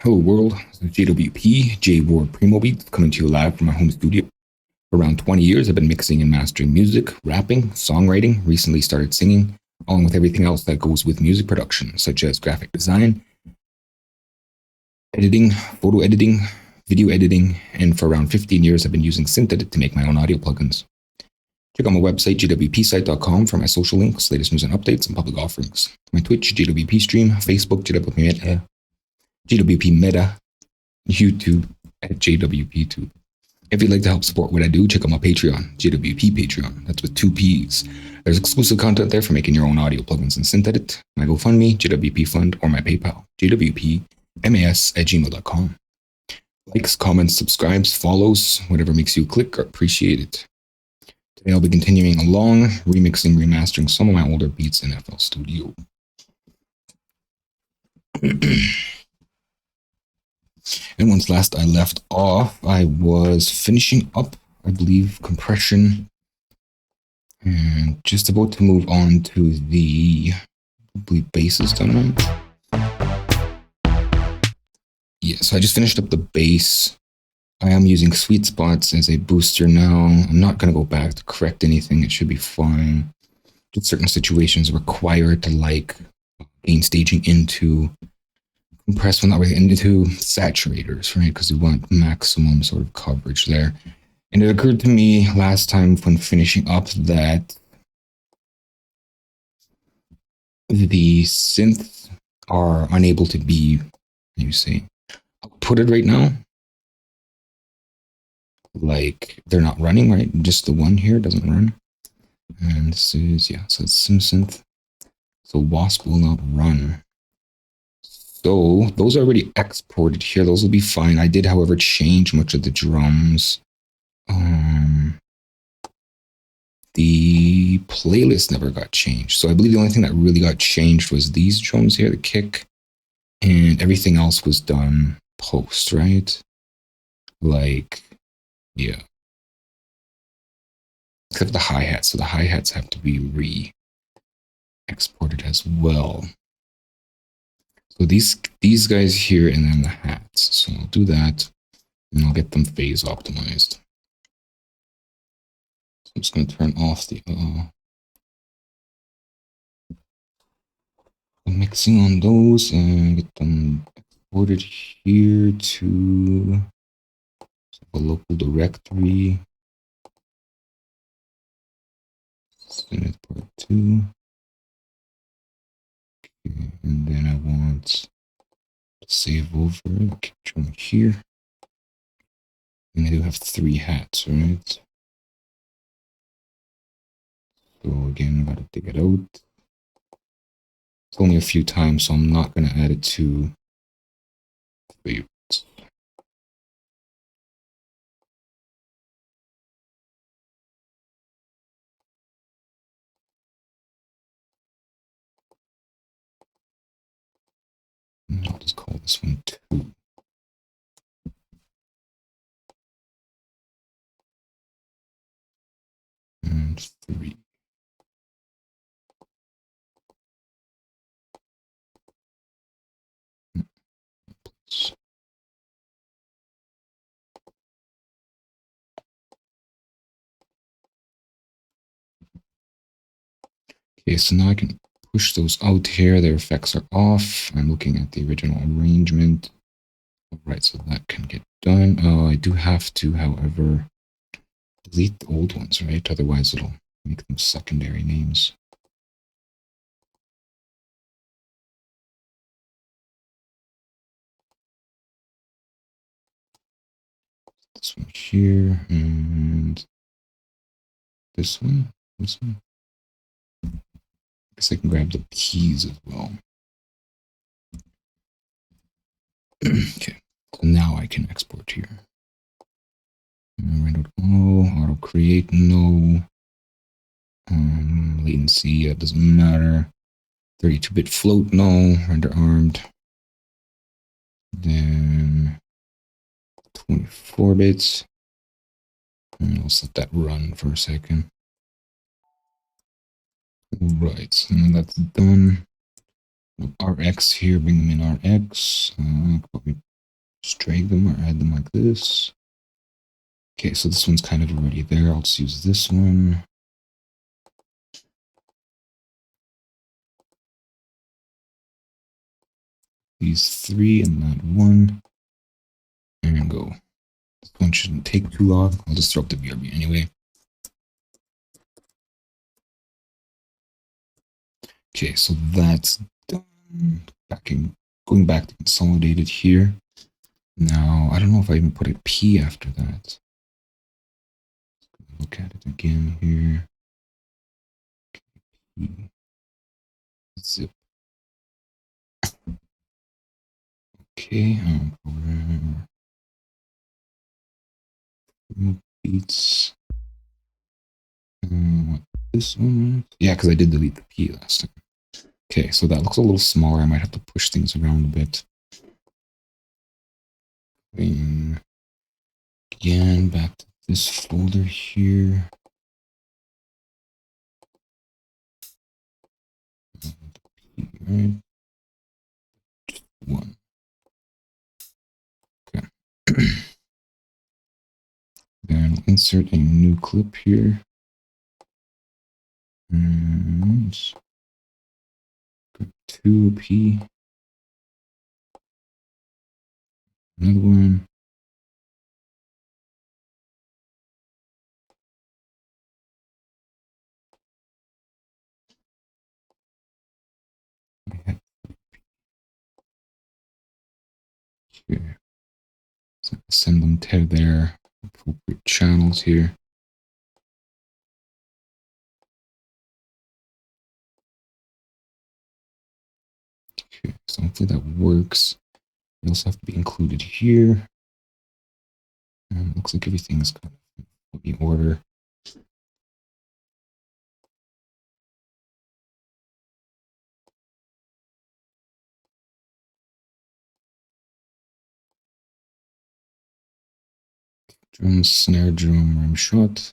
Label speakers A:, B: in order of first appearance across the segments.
A: Hello world, this is JWP, J-Ward Primo Beats, coming to you live from my home studio. For around 20 years, I've been mixing and mastering music, rapping, songwriting, recently started singing, along with everything else that goes with music production, such as graphic design, editing, photo editing, video editing, and for around 15 years, I've been using Synth to make my own audio plugins. Check out my website, jwpsite.com, for my social links, latest news and updates, and public offerings. My Twitch, JWP stream, Facebook, JWP Meta, YouTube at JWP2. If you'd like to help support what I do, check out my Patreon, JWP Patreon. That's with 2 P's. There's exclusive content there for making your own audio plugins and synth edit. My GoFundMe, JWP Fund, or my PayPal, jwpmas@gmail.com. Likes, comments, subscribes, follows, whatever makes you click are appreciated. Today I'll be continuing along, remixing, remastering some of my older beats in FL Studio. And once last I left off, I was finishing up, I believe, compression, and just about to move on to the, I believe, bass is done right. Yeah, so I just finished up the bass. I am using sweet spots as a booster now. I'm not going to go back to correct anything. It should be fine. Just certain situations require it to like gain staging into compress, well, not really, into saturators, right? Because we want maximum sort of coverage there. And it occurred to me last time when finishing up that the synths are unable to be, you say, outputted right now. Like they're not running, right? Just the one here doesn't run. And this is, yeah, so it's SimSynth. So Wasp will not run. So those are already exported here. Those will be fine. I did, however, change much of the drums. The playlist never got changed. So I believe the only thing that really got changed was these drums here, the kick, and everything else was done post, right? Like, yeah. Except the hi-hats. So the hi-hats have to be re-exported as well. So these guys here and then the hats. So I'll do that and I'll get them phase optimized. So I'm just going to turn off the mixing on those and get them exported here to a local directory. Sinith PartII. Okay, and then I want to save over the kick drum here. And I do have 3 hats, right? So again, I gotta dig it out. It's only a few times, so I'm not gonna add it to favorites. And I'll just call this one 2. And 3. Okay, so now I can push those out here. Their effects are off. I'm looking at the original arrangement. All right, so that can get done. Oh, I do have to, however, delete the old ones, right? Otherwise it'll make them secondary names. This one here and this one. I guess I can grab the keys as well. Okay, so now I can export here. Render auto create, no. Latency, that doesn't matter. 32-bit float, no. Render armed. Then 24 bits. And let's let that run for a second. Right, so now that's done. RX here, bring them in RX. Probably just drag them or add them like this. Okay, so this one's kind of already there. I'll just use this one. These three and that one. And go. This one shouldn't take too long. I'll just throw up the BRB anyway. Okay, so that's done. Going back to consolidated here. Now, I don't know if I even put a P after that. Look at it again here. Okay. Zip. Okay, beats. What this one? Yeah, because I did delete the P last time. Okay, so that looks a little smaller. I might have to push things around a bit. And again, back to this folder here. Right. Just one. Okay. Then insert a new clip here. And 2P. Another one. Here. So send them to their appropriate channels here. Okay, so hopefully that works. They also have to be included here. And it looks like everything's kind of in order. Drum, snare drum, rim shot.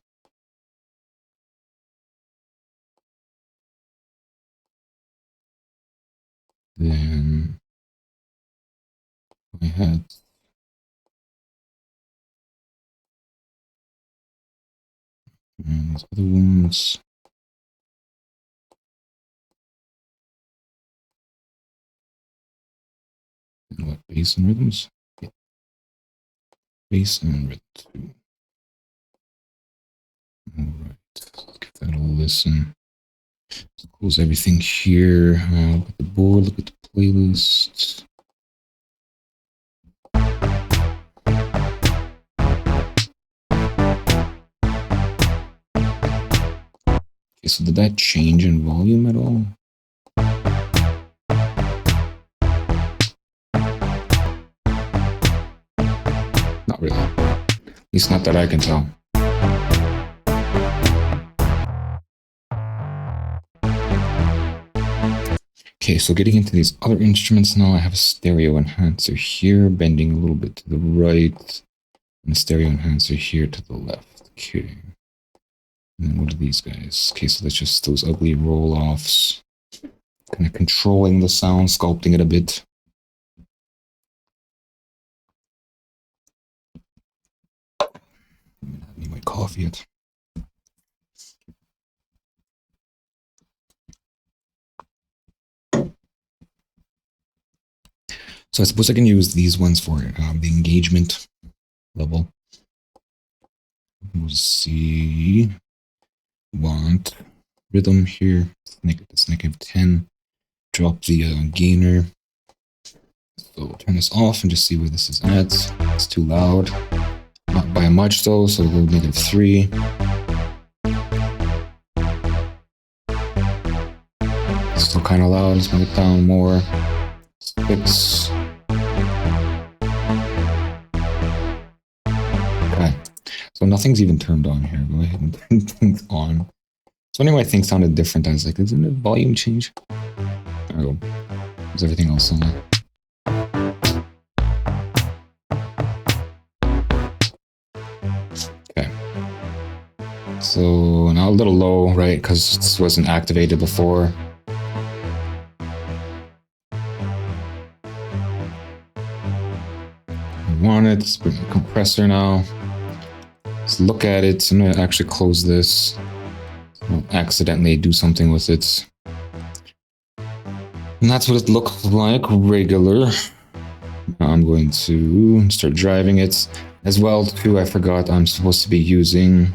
A: Then I had and these other ones. And what, bass and rhythms? Yeah. Bass and rhythms. Alright, let's give that a listen. Let's close everything here. Look at the board, look at the playlist. Okay, so did that change in volume at all? Not really. At least not that I can tell. Okay, so getting into these other instruments now, I have a stereo enhancer here, bending a little bit to the right, and a stereo enhancer here to the left. Okay. And then what are these guys? Okay, so that's just those ugly roll-offs. Kind of controlling the sound, sculpting it a bit. I need my coffee yet. So I suppose I can use these ones for the engagement level. We'll see. Want rhythm here. It's negative 10. Drop the gainer. So turn this off and just see where this is at. It's too loud. Not by much though, so we'll go negative 3. It's still kind of loud. Let's bring it down more. 6. Okay. So nothing's even turned on here. Go ahead and turn things on. So anyway, I think sounded different. I was like, isn't it volume change? There we go. Is everything else on there? Okay. So now a little low, right? Because this wasn't activated before. want it. Let's bring the compressor now. Let's look at it. I'm gonna actually close this. I'll accidentally do something with it. And that's what it looks like, regular. Now I'm going to start driving it. As well, too, I forgot I'm supposed to be using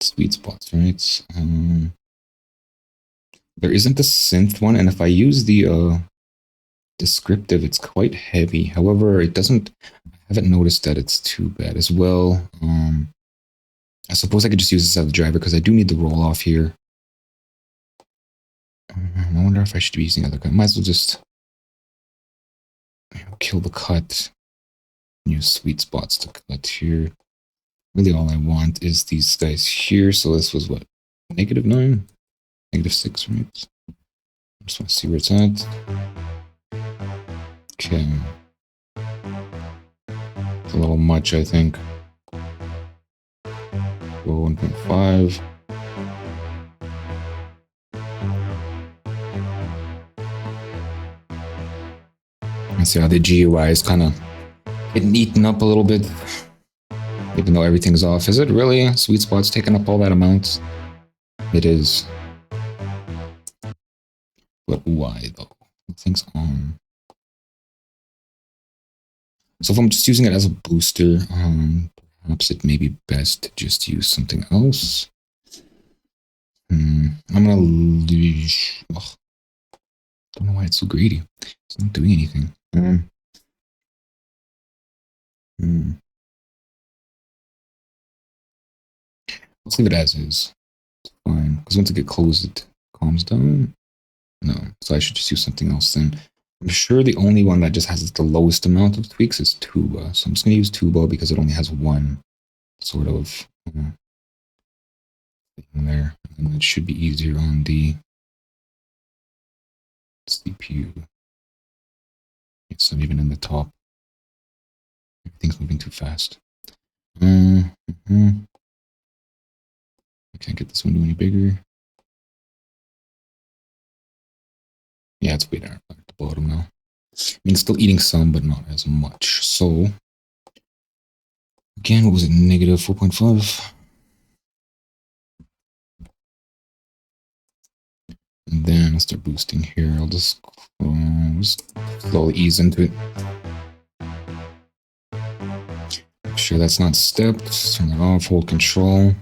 A: sweet spots, right? There isn't the synth one, and if I use the descriptive, it's quite heavy. However, I haven't noticed that it's too bad as well. I suppose I could just use this as a driver because I do need the roll off here. I wonder if I should be using other cut. Might as well just kill the cut. Use sweet spots to cut here. Really all I want is these guys here. So this was what? -9? -6, right? I just want to see where it's at. Okay. It's a little much, I think. Go 1.5. And see how the GUI is kind of getting eaten up a little bit. Even though everything's off. Is it really? Sweet spot's taking up all that amount? It is. But why though? Nothing's on. So if I'm just using it as a booster, perhaps it may be best to just use something else. I'm gonna leash. Don't know why it's so greedy. It's not doing anything. Let's leave it as is. It's fine. Because once it gets closed, it calms down. No. So I should just use something else then. I'm sure the only one that just has the lowest amount of tweaks is tuba. So I'm just going to use tuba because it only has one sort of thing there. And it should be easier on the CPU. It's not even in the top. Everything's moving too fast. I can't get this window any bigger. Yeah, it's way down at the bottom now. I mean, it's still eating some, but not as much. So, again, what was it? -4.5. And then I'll start boosting here. I'll just slowly ease into it. Make sure that's not stepped. Turn that off, hold control.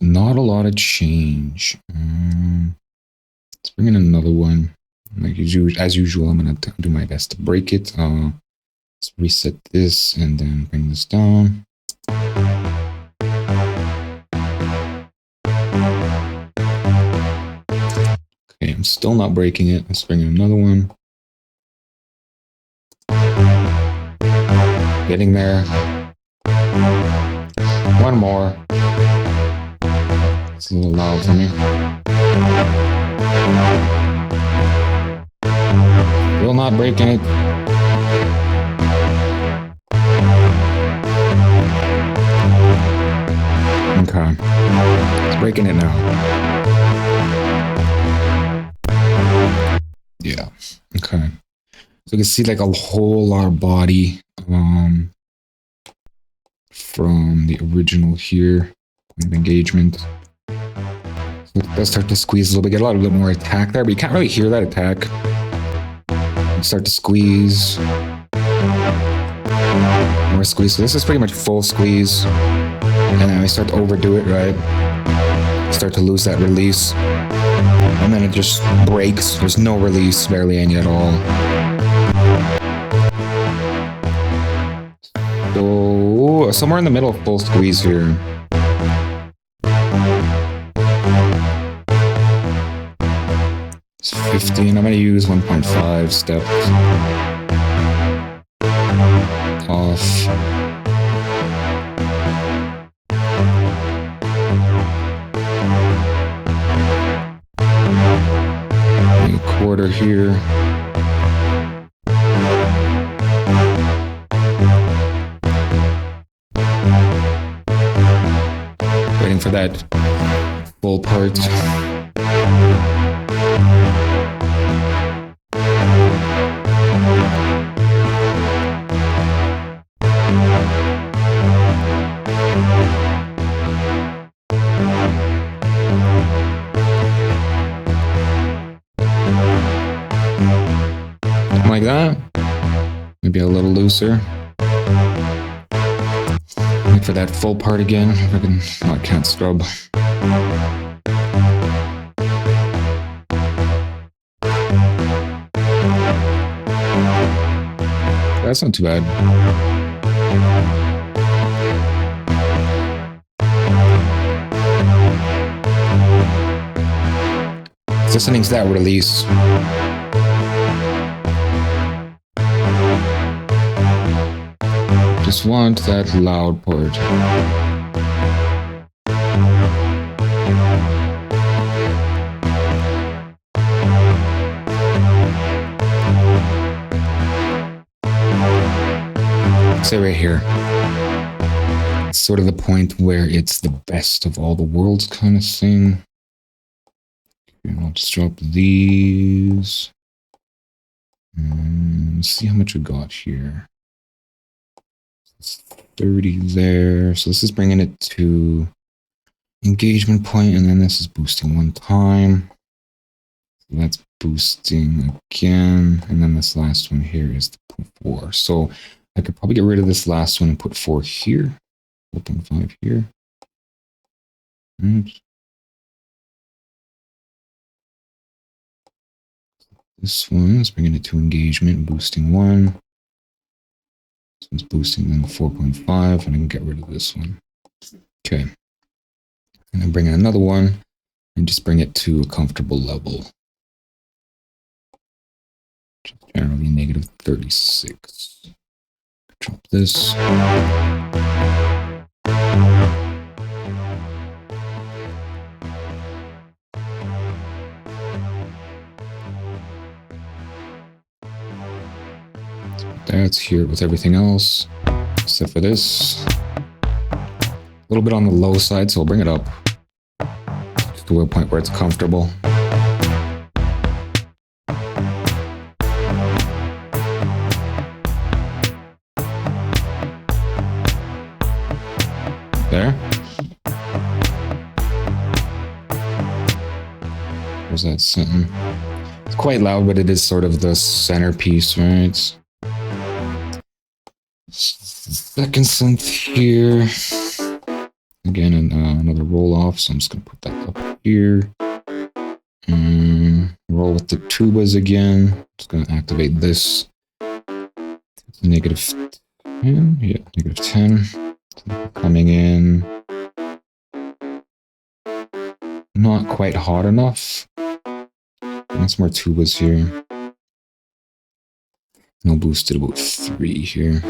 A: Not a lot of change. Let's bring in another one. Like as usual, I'm gonna do my best to break it. Let's reset this and then bring this down. Okay, I'm still not breaking it. Let's bring in another one. Getting there. One more. It's a little loud for me. Still not breaking it. Okay. It's breaking it now. Yeah. Okay. So you can see like a whole lot of body from the original here. Point of engagement. So it does start to squeeze a little bit. Get a little bit more attack there, but you can't really hear that attack. Start to squeeze. More squeeze. So this is pretty much full squeeze. And then I start to overdo it, right? Start to lose that release. And then it just breaks. There's no release, barely any at all. So somewhere in the middle of full squeeze here. It's 15. I'm going to use 1.5 steps. Off. A quarter here. waiting for that full part. Like that. Maybe a little looser. Wait for that full part again. If I can, oh, I can't scrub. That's not too bad. Listening to that release. Just want that loud part. Say right here. It's sort of the point where it's the best of all the worlds kind of thing. Okay, I'll just drop these. Let's see how much we got here. 30 there. So this is bringing it to engagement point, and then this is boosting one time. So that's boosting again, and then this last one here is the 4. So I could probably get rid of this last one and put 4 here, 4.5 here. Right. This one is bringing it to engagement, boosting 1. This one's boosting then 4.5, and I can get rid of this one. Okay. And then bring in another one and just bring it to a comfortable level. Just generally negative 36. Drop this. That's here with everything else, except for this. A little bit on the low side, so I'll bring it up to a point where it's comfortable. There. Where's that sitting? It's quite loud, but it is sort of the centerpiece, right? Second synth here. Again, another roll off, so I'm just going to put that up here. Roll with the tubas again. Just going to activate this. Negative 10. Yeah, negative 10. Coming in. Not quite hot enough. And some more tubas here. No boost at about 3 here.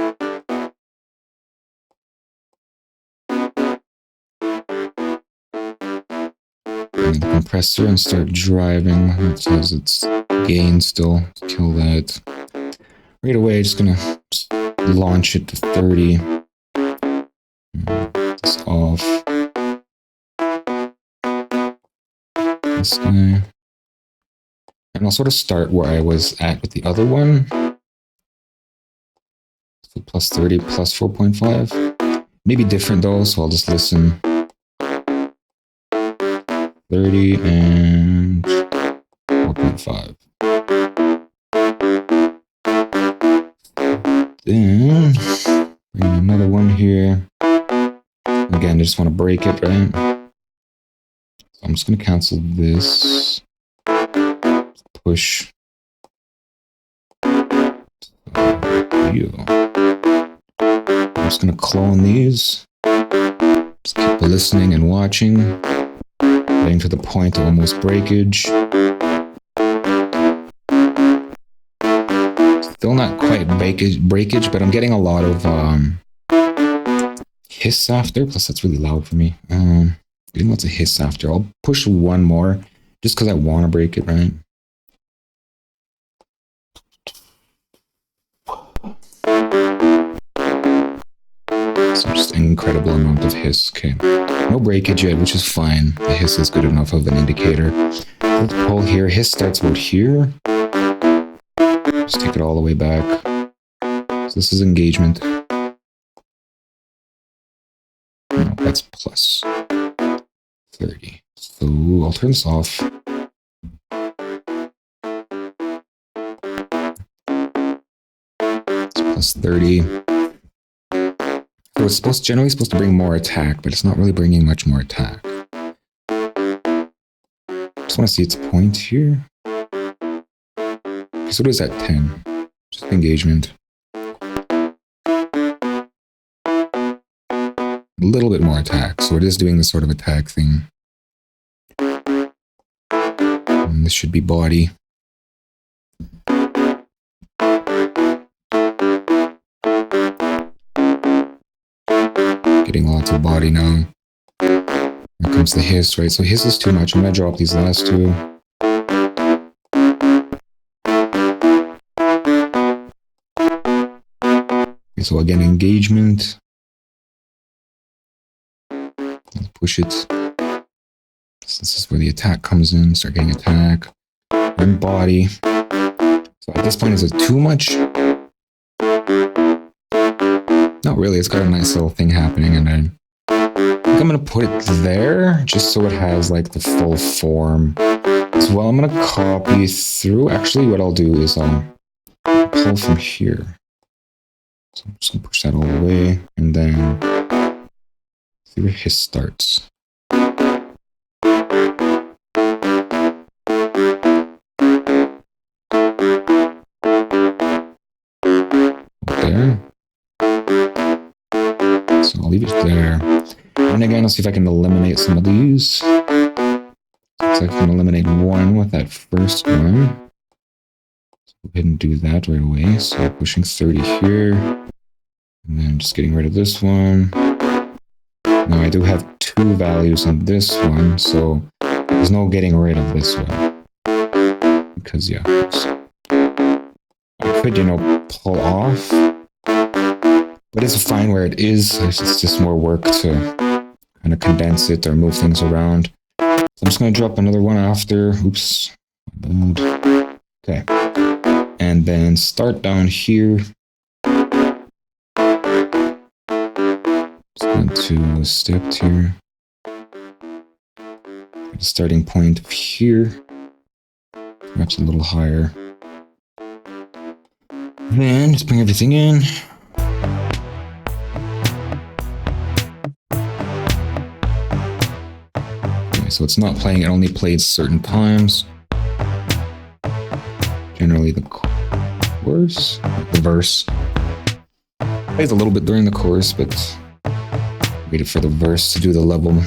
A: The compressor and start driving. It says it's gain still. Kill that. Right away, just gonna launch it to 30. This off. This guy. And I'll sort of start where I was at with the other one. So plus 30, plus 4.5. Maybe different though, so I'll just listen. 30 and 4.5. Then bring another one here. Again, I just want to break it, right? So I'm just going to cancel this. Push. I'm just going to clone these. Just keep listening and watching. Getting to the point of almost breakage. Still not quite breakage, but I'm getting a lot of hiss after. Plus, that's really loud for me. Getting lots of hiss after. I'll push one more just because I want to break it, right? So I'm just incredible amount of hiss. Okay. No breakage yet, which is fine. The hiss is good enough of an indicator. Let's pull here. Hiss starts about here. Just take it all the way back. So this is engagement. No, that's plus 30. So I'll turn this off. It's plus 30. So it's generally supposed to bring more attack, but it's not really bringing much more attack. Just want to see its point here. Okay, so it is at 10. Just engagement. A little bit more attack, so it is doing this sort of attack thing. And this should be body. Getting lots of body now. Here comes the hiss, right? So hiss is too much. I'm going to drop these last two. Okay, so again, engagement. Let's push it. So this is where the attack comes in. Start getting attack. And body. So at this point, is it too much? Not really. It's got a nice little thing happening. And then I think I'm going to put it there just so it has like the full form. As well, I'm going to copy through. Actually, what I'll do is I'll pull from here. So I'm just going to push that all the way. And then see where hiss starts. There. So I'll leave it there. And again, I'll see if I can eliminate some of these. So I can eliminate one with that first one. So go ahead and do that right away. So pushing 30 here. And then just getting rid of this one. Now I do have 2 values on this one, so there's no getting rid of this one. Because yeah, I could, pull off. But it's fine where it is. It's just more work to kind of condense it or move things around. So I'm just going to drop another one after. Oops. Okay. And then start down here. Just going to step here. The starting point of here. Perhaps a little higher. Then just bring everything in. So it's not playing, it only plays certain times. Generally the chorus, the verse. Plays a little bit during the chorus, but waited for the verse to do the leveling.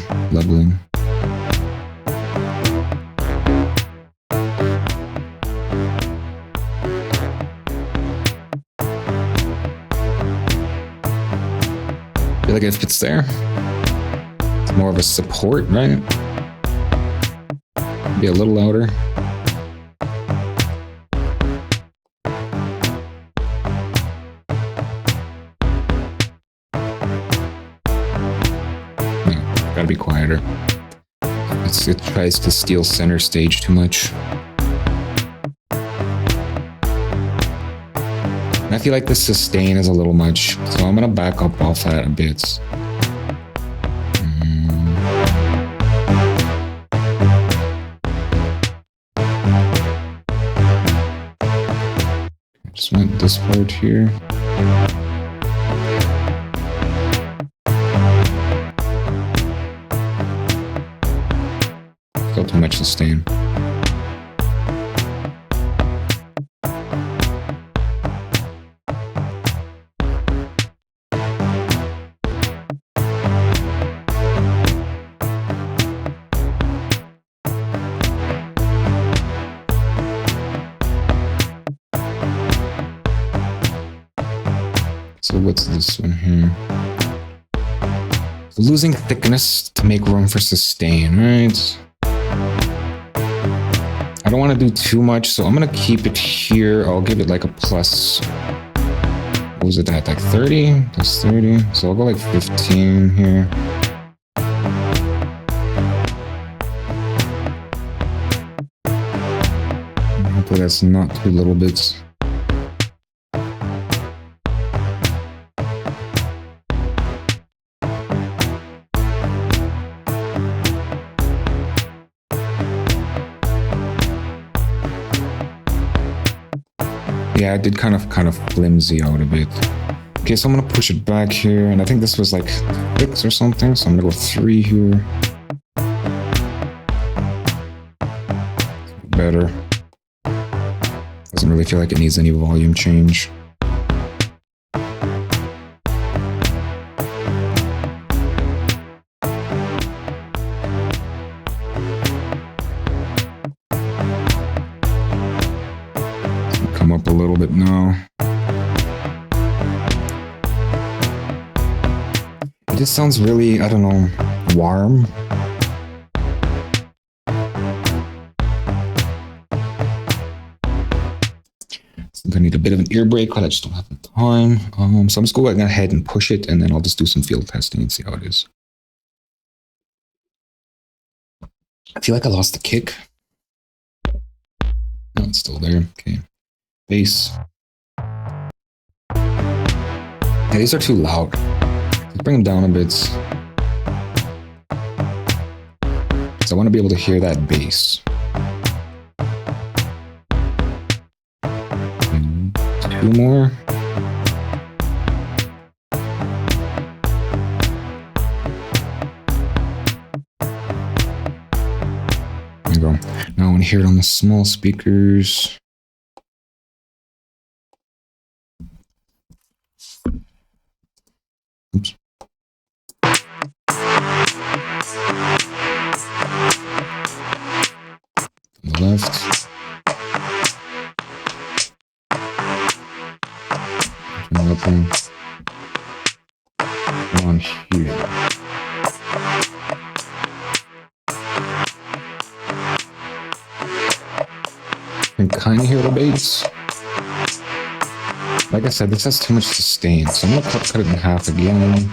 A: I feel like if it's there, it's more of a support, right? Be a little louder. No, gotta be quieter. It tries to steal center stage too much. And I feel like the sustain is a little much, so I'm gonna back up off that a bit. Just want this part here. Still too much sustain. So what's this one here? So losing thickness to make room for sustain, right? I don't want to do too much, so I'm going to keep it here. I'll give it like a plus What was it at? Like 30? That's 30. So I'll go like 15 here. Hopefully that's not 2 little bits. Yeah, I did kind of flimsy out a bit. Okay, so I'm gonna push it back here, and I think this was like 6 or something, so I'm gonna go 3 here. Better. Doesn't really feel like it needs any volume change. Come up a little bit now. It just sounds really, I don't know, warm. I need a bit of an ear break, but I just don't have the time. So I'm just going ahead and push it, and then I'll just do some field testing and see how it is. I feel like I lost the kick. No, it's still there. Okay. Bass. Yeah, these are too loud. Let's bring them down a bit. So I want to be able to hear that bass. 2 more. There you go. Now I want to hear it on the small speakers. Oops. On the left. Turn up on here. You can kind of hear the bass. Like I said, this has too much sustain, so I'm gonna cut it in half again.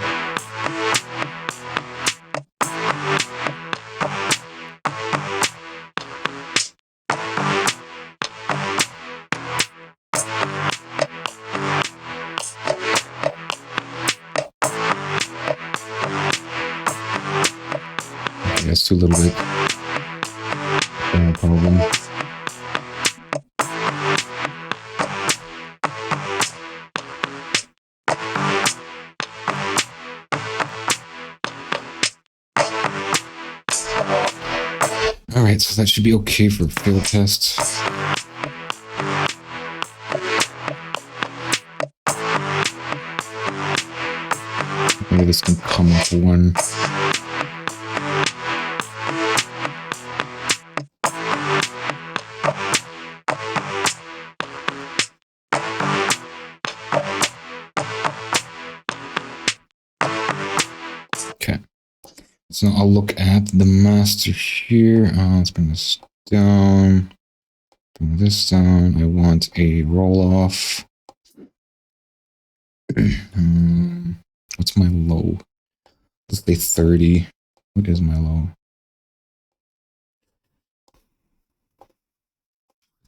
A: Okay, that's too little bit. No problem. Alright, so that should be okay for field tests. Maybe this can come up 1. Okay. So I'll look at the master here. Let's bring this down. Bring this down. I want a roll off. What's my low? Let's say 30. What is my low?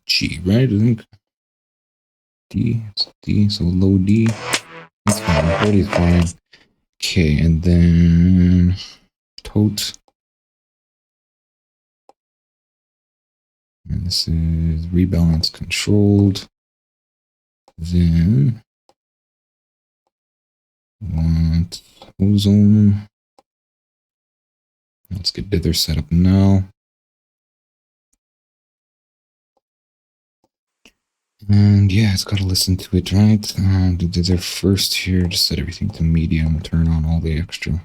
A: G, right? I think D. It's D. So low D. That's fine. 30 is fine. Okay, and then tote. And this is rebalance controlled. Then want ozone. Let's get dither set up now. And yeah, it's got to listen to it, right? Do dither first here. Just set everything to medium. Turn on all the extra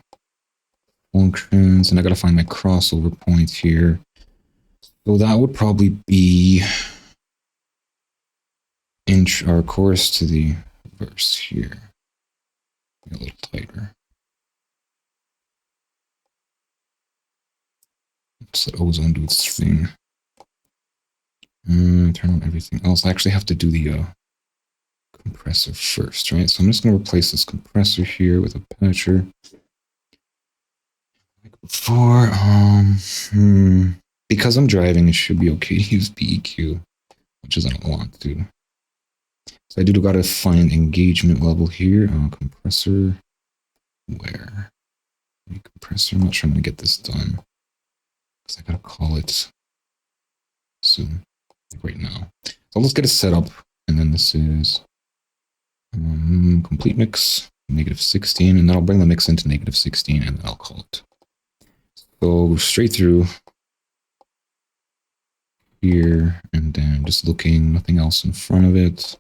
A: functions. And I got to find my crossover point here. So that would probably be inch our chorus to the verse here. A little tighter. Let's let ozone do its thing. Turn on everything else. I actually have to do the compressor first, right? So I'm just going to replace this compressor here with a patcher. Like before, because I'm driving, it should be okay to use BEQ, which is I don't want to. So I do got to find engagement level here. Compressor, where? Compressor, I'm not sure I'm going to get this done. Because I got to call it soon, like right now. So let's get it set up. And then this is complete mix, -16. And then I'll bring the mix into -16 and then I'll call it. So straight through here, and then just looking, nothing else in front of it.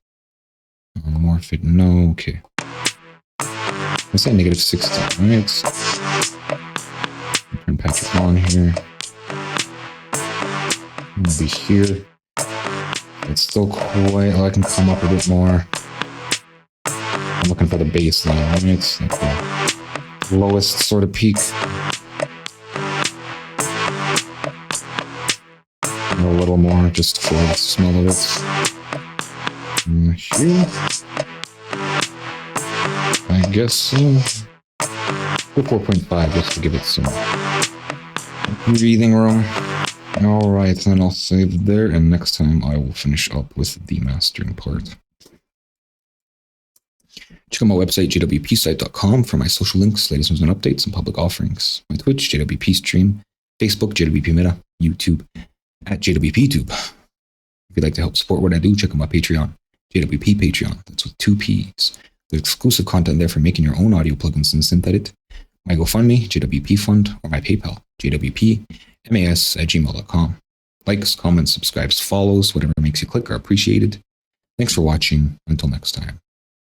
A: Morph it, no, okay. Let's say -16, right? Turn Patrick on here. I'm gonna be here. It's still quite, I can come up a bit more. I'm looking for the baseline, right? It's like the lowest sort of peak. A little more just for the smell of it. Here. I guess so. 4.5 just to give it some breathing room. Alright, then I'll save there, and next time I will finish up with the mastering part. Check out my website, jwpsite.com, for my social links, latest news and updates, and public offerings. My Twitch, JWP Stream, Facebook, JWP Meta, YouTube, at JWPTube. If you'd like to help support what I do, check out my Patreon, JWP Patreon. That's with 2 P's. There's exclusive content there for making your own audio plugins in Synth Edit. My GoFundMe, JWP Fund, or my PayPal, jwpmas@gmail.com. Likes, comments, subscribes, follows, whatever makes you click are appreciated. Thanks for watching. Until next time.